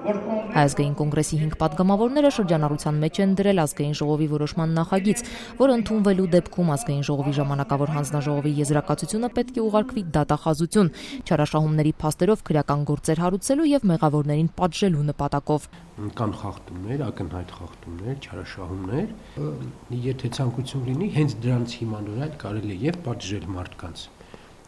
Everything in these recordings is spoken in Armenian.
Ազգային կոնգրեսի 5 պատգամավորները շրջանառության մեջ են դրել ազգային ժողովի որոշման նախագիծ, որը ընդունվելու դեպքում ազգային ժողովի ժամանակավոր հանձնաժողովի եզրակացությունը պետք է ուղարկվի դատախազություն, չարաշահումների փաստերով քրեական գործեր հարուցելու եւ մեղավորներին պատժելու նպատակով։ Կան խախտումներ, ակնհայտ խախտումներ, չարաշահումներ, եթե ցանկություն լինի, հենց դրանց հիման վրա կարելի է եւ պատժել մարդկանց,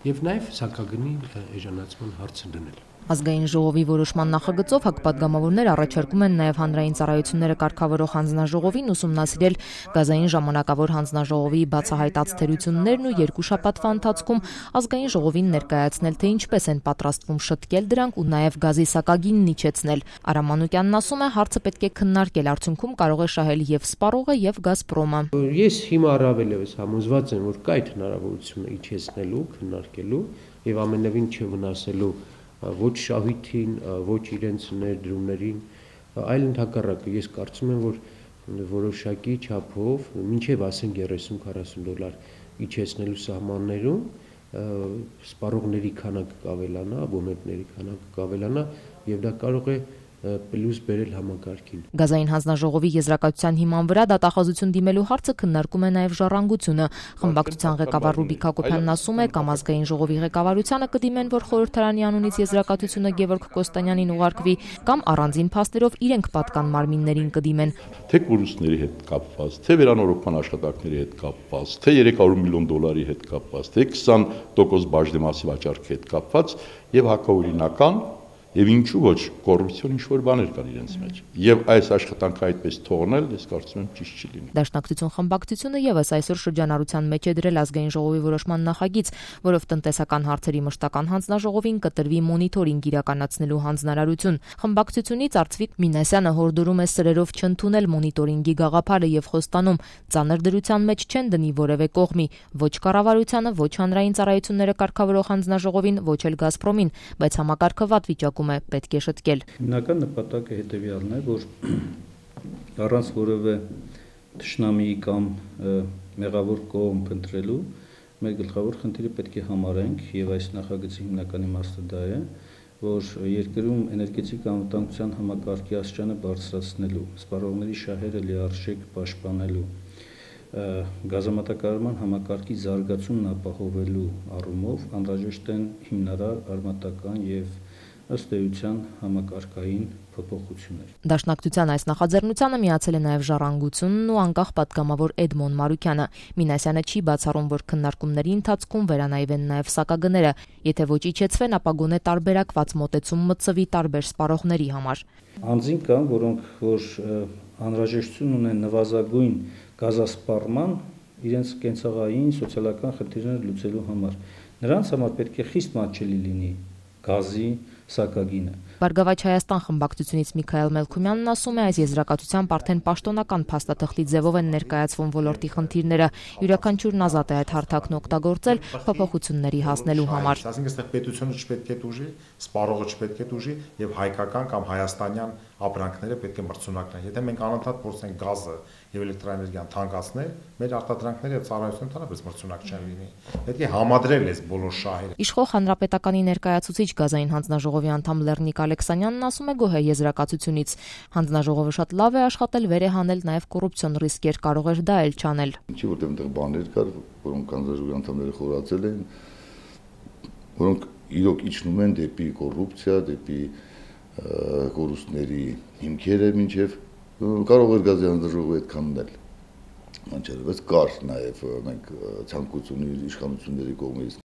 եւ նաեւ սակագնի էժանացման հարցը դնել։ Ազգային ժողովի որոշման նախագծով հակպատգամավորներ առաջարկում են նաև հանրային ծառայությունները կարգավորող հանձնաժողովին ուսումնասիրել գազային ժամանակավոր հանձնաժողովի բացահայտած թերություններն ու 2 շաբաթվա ընթացքում ազգային ժողովին ներկայացնել, թե ինչպես են պատրաստվում շտկել դրանք ու նաև գազի սակագինն իջեցնել։ Արամ Մանուկյանն ասում է, հարցը պետք է քննարկել, արդյունքում կարող է շահել եւ Սպարողը եւ Գազպրոմը։ Ես հիմա առավելևս համոզված եմ, որ կա այդ հնարավորությունը իջեցնելու, քննարկելու եւ ամենևին չվնասելու ոչ շահույթին, ոչ իրենց ներդրումներին, այլ ընդհակառակը ես կարծում եմ, որ որոշակի չափով, մինչև ասենք $30-40 իջեցնելու սահմաններում սպառողների քանակը կավելանա, աբոնենտների քանակը կավելանա եւ դա կարող է պլյուս բերել համակարգին։ Գազային հանձնաժողովի եզրակացության հիման վրա դատախազություն դիմելու հարցը քննարկում է նաև Ժառանգությունը։ Խմբակցության ղեկավար Ռուբիկ Հակոբյանն ասում է, կամ ազգային ժողովի ղեկավարությանը կդիմեն, որ խորհրդարանի անունից եզրակացությունը Գևորգ Կոստանյանին ուղարկվի, կամ առանձին փաստերով իրենք պատկան մարմիններին կդիմեն։ Թե կորուստների հետ կապված, թե վերանորոգման աշխատանքների հետ կապված, թե $300 միլիոն հետ կապված, թե 20% բաժնեմասի վաճառքի հետ կապված եւ հակաօրինական եւ ինչու ոչ կոռուպցիոն ինչ-որ բաներ կան իրենց մեջ։ Եվ այս աշխատանքը այդպես թողնել, ես կարծում եմ ճիշտ չի լինի։ Դաշնակցություն խմբակցությունը եւս այսօր շրջանառության մեջ է դրել ազգային ժողովի որոշման նախագիծ, որով տնտեսական հարցերի մշտական հանձնաժողովին կտրվի մոնիթորինգ իրականացնելու հանձնարարություն։ Խմբակցությունից Արծվիկ Մինասյանը հորդորում է սրերով չընդունել մոնիթորինգի գաղափարը եւ խոստանում, ծանր դրության մեջ չեն դնի որևէ կողմի, ոչ կառավարությանը, ոչ հանրային ծառայությունները կարգավորող հանձնաժողովին, ոչ էլ Գազպրոմին, բայց համակարգավատ վիճակում պետք է շտկել։ Հիմնական նպատակը հետևյալն է, որ առանց որևէ թշնամիի կամ մեղավոր կողմ փնտրելու մեր գլխավոր խնդիրը պետք է համարենք եւ այս նախագծի հիմնական իմաստը դա է, որ երկրում էներգետիկ անվտանգության համակարգի աստիճանը բարձրացնելու, սպառողների շահերը լիարժեք պաշտպանելու, գազամատակարարման համակարգի զարգացումն ապահովելու առումով անհրաժեշտ են հիմնարար, արմատական եւ ըստ էության համակարգային փոփոխություններ։ Դաշնակցության այս նախաձեռնությանը միացել է նաև Ժառանգությունն ու անկախ պատգամավոր Էդմոն Մարուկյանը։ Մինասյանը չի բացառում, որ քննարկումների ընթացքում վերանայվեն նաև սակագները, եթե ոչ իջեցվեն, ապա գոնե տարբերակված մոտեցում մտցվի տարբեր սպառողների համար։ Անձին կան, որոնք որ անհրաժեշտություն ունեն նվազագույն գազասպառման իրենց կենցաղային, սոցիալական խնդիրները լուծելու համար։ Նրանց համար պետք է խիստ մատչելի լինի գազի սակագինը։ Բարգավաճ Հայաստան խմբակցությունից Միքայել Մելքումյանն ասում է, այս եզրակացությամբ արդեն պաշտոնական փաստաթղթի ձևով են ներկայացվում ոլորտի խնդիրները, յուրաքանչյուրն ազատ է այդ հարթակն օգտագործել փոփոխությունների հասնելու համար։ Այսինքն, այստեղ պետությունը չպետք է տուժի, սպառողը չպետք է տուժի եւ հայկական կամ հայաստանյան ապրանքները պետք է մրցունակն։ Եթե մենք անընդհատ փորձենք գազը եւ էլեկտրաէներգիան թանկացնել, մեր արտադրանքները եւ ծառայությունը ընդհանրապես մրցունակ չեն լինի։ Պետք է համադրել այս բոլոր շահերը։ Իշխող Հանրապետականի ներկայացուցիչ գազային հանձնաժողովի անդամ Լեռնիկ Ալեքսանյանն ասում է գոհ է եզրակացությունից։ Հանձնաժողովը շատ լավ է աշխատել, վեր է հանել նաև կոռուպցիոն ռիսկեր, կարող էր դա էլ չանել։ Ինչի որտեղ այնտեղ բաներ կար, որոնք հանձնաժողովի անդամները խորացել են, որոնք իրոք իջնում են դեպի կոռուպցիա, դեպի կորուստների հիմքերը, մինչև կարող էր գազի հանձնաժողովը այդքան ունել։ Բայց կար նաև մենք ցանկություն իշխանությունների կողմից